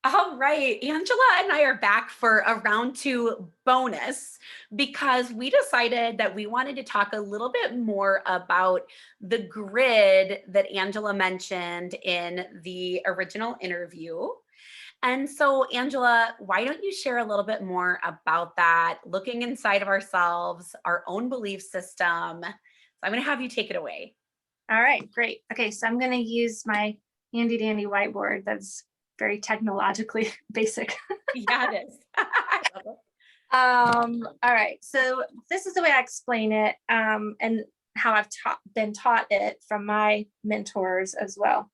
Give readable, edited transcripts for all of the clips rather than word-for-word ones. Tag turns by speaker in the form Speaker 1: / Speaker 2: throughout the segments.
Speaker 1: All right, Angela and I are back for a round two bonus because we decided that we wanted to talk a little bit more about the grid that Angela mentioned in the original interview. And so, Angela, why don't you share a little bit more about that, looking inside of ourselves, our own belief system? So, I'm going to have you take it away.
Speaker 2: All right, great. Okay, so I'm going to use my handy dandy whiteboard that's very technologically basic.
Speaker 1: Yeah, it is. I love it.
Speaker 2: All right, so this is the way I explain it, and how I've been taught it from my mentors as well.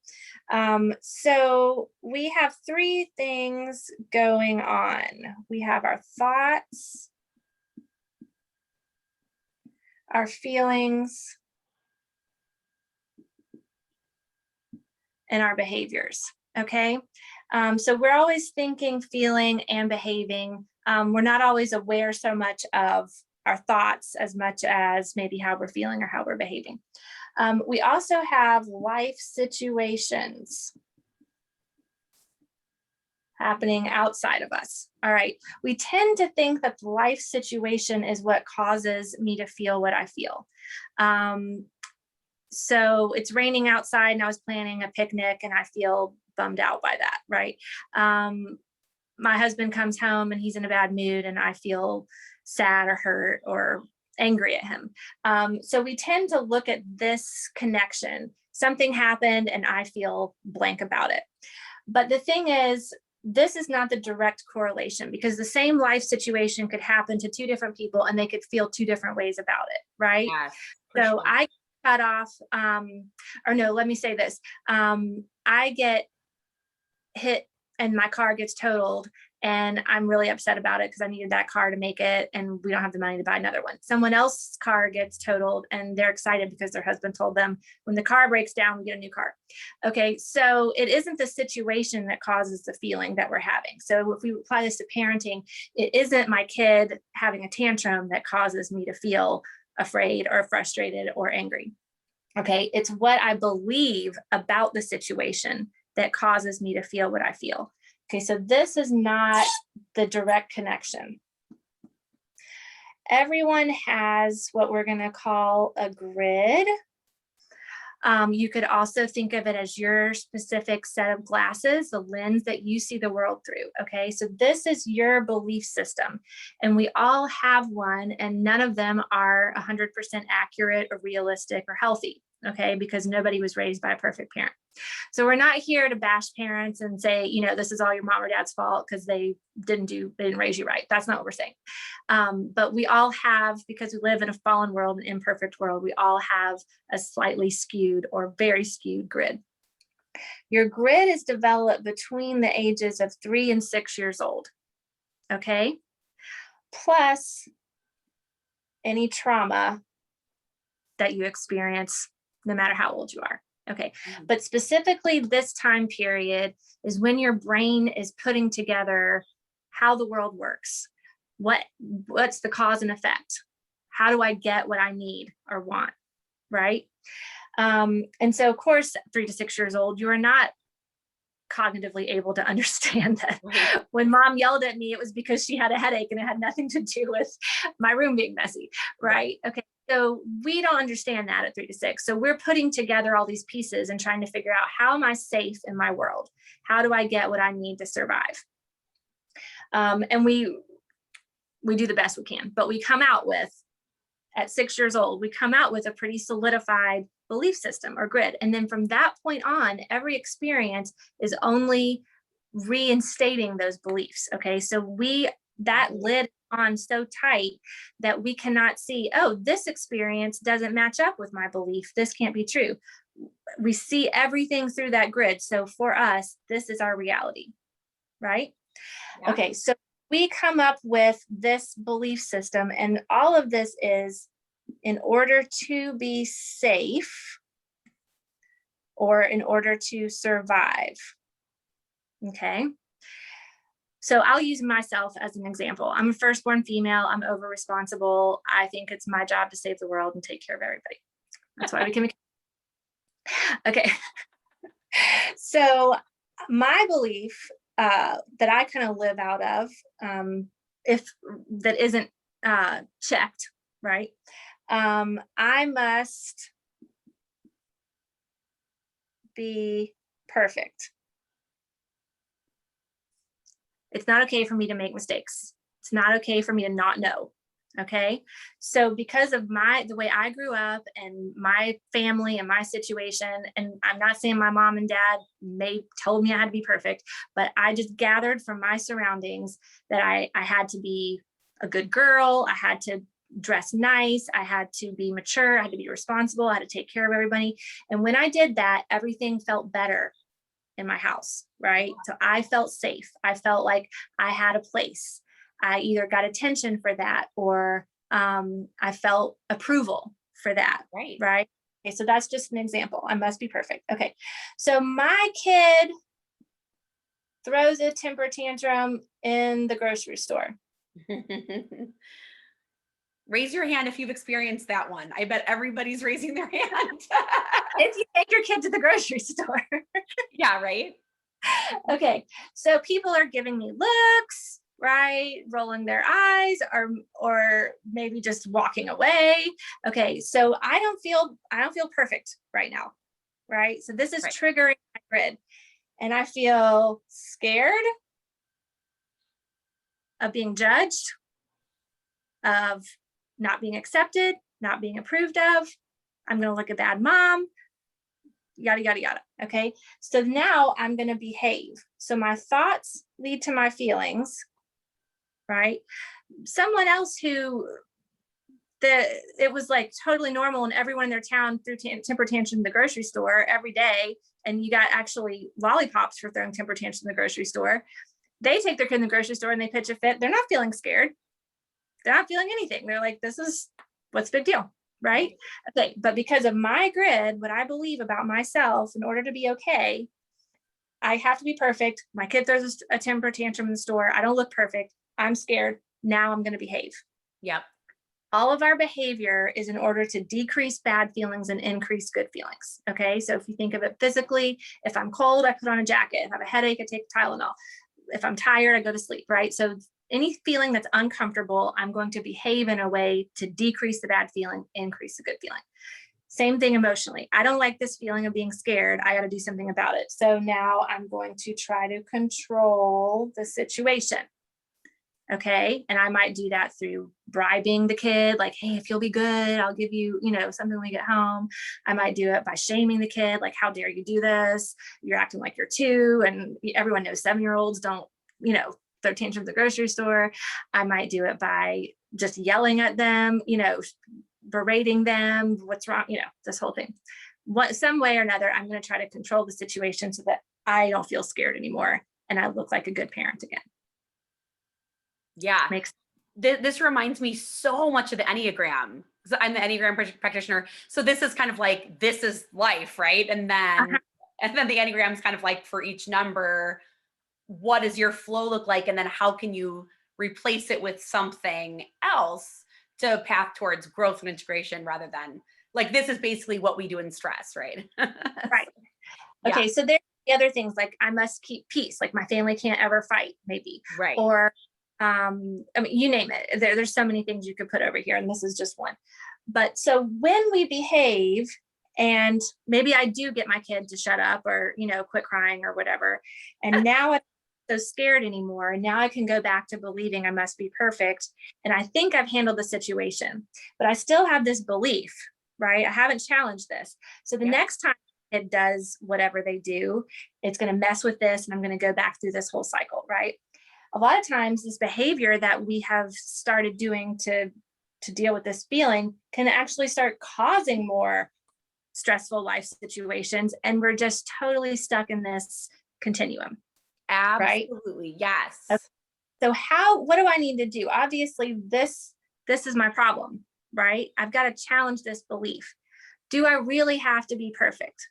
Speaker 2: So we have three things going on. We have our thoughts, our feelings, and our behaviors. Okay. So we're always thinking, feeling, and behaving. We're not always aware so much of our thoughts as much as maybe how we're feeling or how we're behaving. We also have life situations happening outside of us. All right. We tend to think that the life situation is what causes me to feel what I feel. So it's raining outside and I was planning a picnic and I feel bummed out by that, right? My husband comes home and he's in a bad mood and I feel sad or hurt or angry at him. So we tend to look at this connection. Something happened and I feel blank about it. But the thing is, this is not the direct correlation because the same life situation could happen to two different people and they could feel two different ways about it, right?
Speaker 1: Yes, for
Speaker 2: So
Speaker 1: sure.
Speaker 2: I cut off, or no, let me say this. I get hit and my car gets totaled and I'm really upset about it because I needed that car to make it and we don't have the money to buy another one. Someone else's car gets totaled and they're excited because their husband told them when the car breaks down, we get a new car. Okay, so it isn't the situation that causes the feeling that we're having. So if we apply this to parenting, it isn't my kid having a tantrum that causes me to feel afraid or frustrated or angry. Okay, it's what I believe about the situation that causes me to feel what I feel. Okay, so this is not the direct connection. Everyone has what we're going to call a grid. You could also think of it as your specific set of glasses, the lens that you see the world through. Okay, so this is your belief system, and we all have one, and none of them are 100% accurate or realistic or healthy. Okay, because nobody was raised by a perfect parent. So we're not here to bash parents and say, you know, this is all your mom or dad's fault because they didn't raise you right. That's not what we're saying. But we all have, because we live in a fallen world, an imperfect world, we all have a slightly skewed or very skewed grid. Your grid is developed between the ages of 3 and 6 years old. Okay. Plus any trauma that you experience, no matter how old you are. Okay, but specifically this time period is when your brain is putting together how the world works. What's the cause and effect? How do I get what I need or want, right? And so of course, 3 to 6 years old, you are not cognitively able to understand that when mom yelled at me, it was because she had a headache and it had nothing to do with my room being messy, right? Okay. So we don't understand that at 3 to 6. So we're putting together all these pieces and trying to figure out, how am I safe in my world? How do I get what I need to survive? And we do the best we can, but we come out with, at 6 years old, we come out with a pretty solidified belief system or grid. And then from that point on, every experience is only reinstating those beliefs. Okay. So that lid on so tight that we cannot see, oh, this experience doesn't match up with my belief. This can't be true. We see everything through that grid. So for us, this is our reality, right? Yeah. Okay. So we come up with this belief system, and all of this is in order to be safe or in order to survive. Okay. So I'll use myself as an example. I'm a firstborn female. I'm over responsible. I think it's my job to save the world and take care of everybody. That's why we can. Okay. So my belief that I kind of live out of, if that isn't checked, right? I must be perfect. It's not okay for me to make mistakes. It's not okay for me to not know. Okay. So because of the way I grew up and my family and my situation, and I'm not saying my mom and dad told me I had to be perfect, but I just gathered from my surroundings that I had to be a good girl. I had to dress nice. I had to be mature. I had to be responsible. I had to take care of everybody. And when I did that, everything felt better in my house, right? So I felt safe. I felt like I had a place. I either got attention for that, or I felt approval for that,
Speaker 1: Right.
Speaker 2: right? Okay, so that's just an example. I must be perfect. Okay, so my kid throws a temper tantrum in the grocery store.
Speaker 1: Raise your hand if you've experienced that one. I bet everybody's raising their hand.
Speaker 2: If you take your kid to the grocery store.
Speaker 1: Yeah, right?
Speaker 2: Okay, so people are giving me looks, right? Rolling their eyes, or maybe just walking away. Okay, so I don't feel perfect right now, right? So this is
Speaker 1: Right.
Speaker 2: triggering my grid, and I feel scared of being judged, of not being accepted, not being approved of. I'm going to look a bad mom, yada, yada, yada. Okay. So now I'm going to behave. So my thoughts lead to my feelings, right? Someone else who it was like totally normal and everyone in their town threw temper tantrum in the grocery store every day. And you got actually lollipops for throwing temper tantrum in the grocery store. They take their kid in the grocery store and they pitch a fit. They're not feeling scared. They're not feeling anything. They're like, what's the big deal? Right. Okay. But because of my grid, what I believe about myself, in order to be okay, I have to be perfect. My kid throws a temper tantrum in the store. I don't look perfect. I'm scared. Now I'm going to behave.
Speaker 1: Yep.
Speaker 2: All of our behavior is in order to decrease bad feelings and increase good feelings. Okay. So if you think of it physically, if I'm cold, I put on a jacket. If I have a headache, I take Tylenol. If I'm tired, I go to sleep. Right. So any feeling that's uncomfortable, I'm going to behave in a way to decrease the bad feeling, increase the good feeling. Same thing emotionally. I don't like this feeling of being scared. I got to do something about it. So now I'm going to try to control the situation. Okay. And I might do that through bribing the kid, like, hey, if you'll be good, I'll give you, something when we get home. I might do it by shaming the kid, like, how dare you do this? You're acting like you're 2. And everyone knows 7-year-olds don't, throw tantrums at the grocery store. I might do it by just yelling at them, berating them, what's wrong, this whole thing. Some way or another, I'm going to try to control the situation so that I don't feel scared anymore and I look like a good parent again.
Speaker 1: Yeah. This reminds me so much of the Enneagram. So I'm the Enneagram practitioner. So this is kind of like, this is life, right? And then, and then the Enneagram is kind of like, for each number, what does your flow look like? And then how can you replace it with something else to path towards growth and integration, rather than like, this is basically what we do in stress, right?
Speaker 2: Right.
Speaker 1: Yeah.
Speaker 2: Okay. So there's the other things, like I must keep peace. Like my family can't ever fight, maybe.
Speaker 1: Right.
Speaker 2: Or, you name it. There's so many things you could put over here, and this is just one. But so when we behave, and maybe I do get my kid to shut up or, quit crying or whatever. And now I'm so scared anymore. And now I can go back to believing I must be perfect. And I think I've handled the situation, but I still have this belief, right? I haven't challenged this. So the next time it does whatever they do, it's going to mess with this. And I'm going to go back through this whole cycle, right? A lot of times this behavior that we have started doing to deal with this feeling can actually start causing more stressful life situations. And we're just totally stuck in this continuum.
Speaker 1: Absolutely. Right? Yes.
Speaker 2: Okay. So what do I need to do? Obviously, this is my problem, right? I've got to challenge this belief. Do I really have to be perfect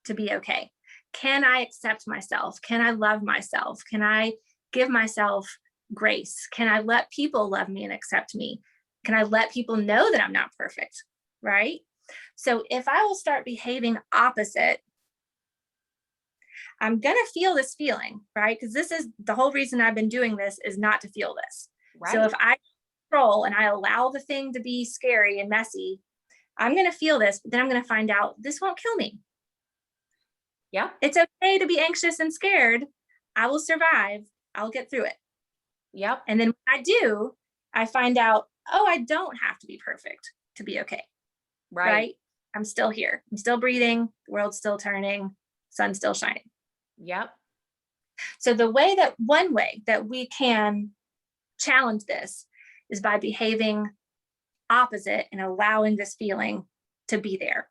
Speaker 2: to be okay? Can I accept myself? Can I love myself? Can I give myself grace? Can I let people love me and accept me? Can I let people know that I'm not perfect? Right? So if I will start behaving opposite, I'm going to feel this feeling, right? Because this is the whole reason I've been doing this, is not to feel this. So
Speaker 1: Right.
Speaker 2: if I control and I allow the thing to be scary and messy, I'm going to feel this, but then I'm going to find out this won't kill me.
Speaker 1: Yep.
Speaker 2: It's okay to be anxious and scared. I will survive. I'll get through it.
Speaker 1: Yep.
Speaker 2: And then when I do, I find out, oh, I don't have to be perfect to be okay. Right? I'm still here. I'm still breathing. The world's still turning. Sun's still shining.
Speaker 1: Yep.
Speaker 2: So one way that we can challenge this is by behaving opposite and allowing this feeling to be there.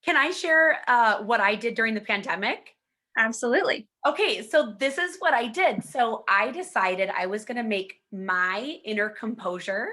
Speaker 1: Can I share what I did during the pandemic?
Speaker 2: Absolutely.
Speaker 1: Okay, so this is what I did. So I decided I was going to make my inner composure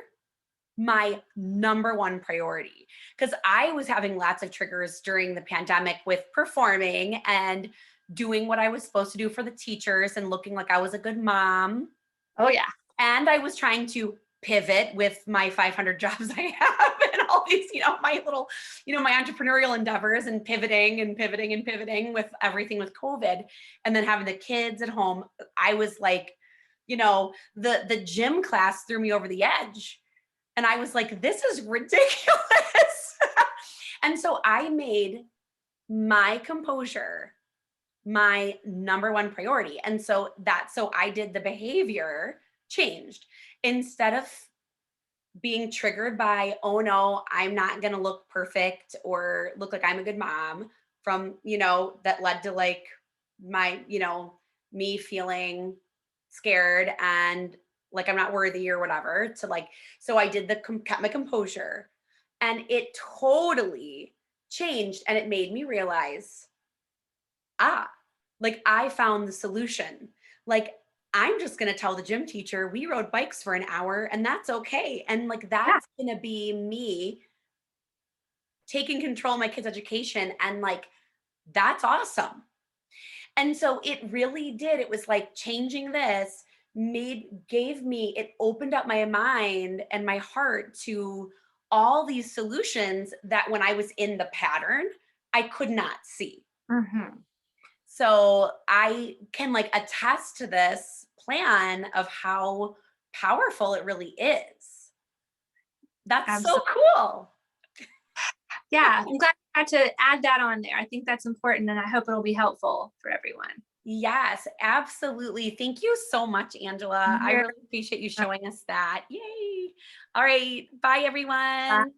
Speaker 1: my number one priority, because I was having lots of triggers during the pandemic with performing and doing what I was supposed to do for the teachers and looking like I was a good mom.
Speaker 2: Oh, yeah.
Speaker 1: And I was trying to pivot with my 500 jobs I have and all these, my little, my entrepreneurial endeavors, and pivoting and pivoting and pivoting with everything with COVID, and then having the kids at home. I was like, the gym class threw me over the edge. And I was like, this is ridiculous. And so I made my composure my number one priority. And so I did the behavior changed. Instead of being triggered by, oh no, I'm not going to look perfect or look like I'm a good mom, from, that led to like my, me feeling scared and like I'm not worthy or whatever, to like, so I did kept my composure, and it totally changed. And it made me realize, like I found the solution. Like, I'm just going to tell the gym teacher we rode bikes for an hour and that's okay. And like, that's going to be me taking control of my kids' education. And like, that's awesome. And so it really did. It was like changing this it opened up my mind and my heart to all these solutions that when I was in the pattern, I could not see.
Speaker 2: Mm-hmm.
Speaker 1: So I can like attest to this plan of how powerful it really is. That's
Speaker 2: Absolutely.
Speaker 1: so cool.
Speaker 2: Yeah, I'm glad I had to add that on there. I think that's important, and I hope it'll be helpful for everyone.
Speaker 1: Yes, absolutely. Thank you so much, Angela. I
Speaker 2: You're
Speaker 1: really appreciate you showing us that. Yay. All right. Bye, everyone.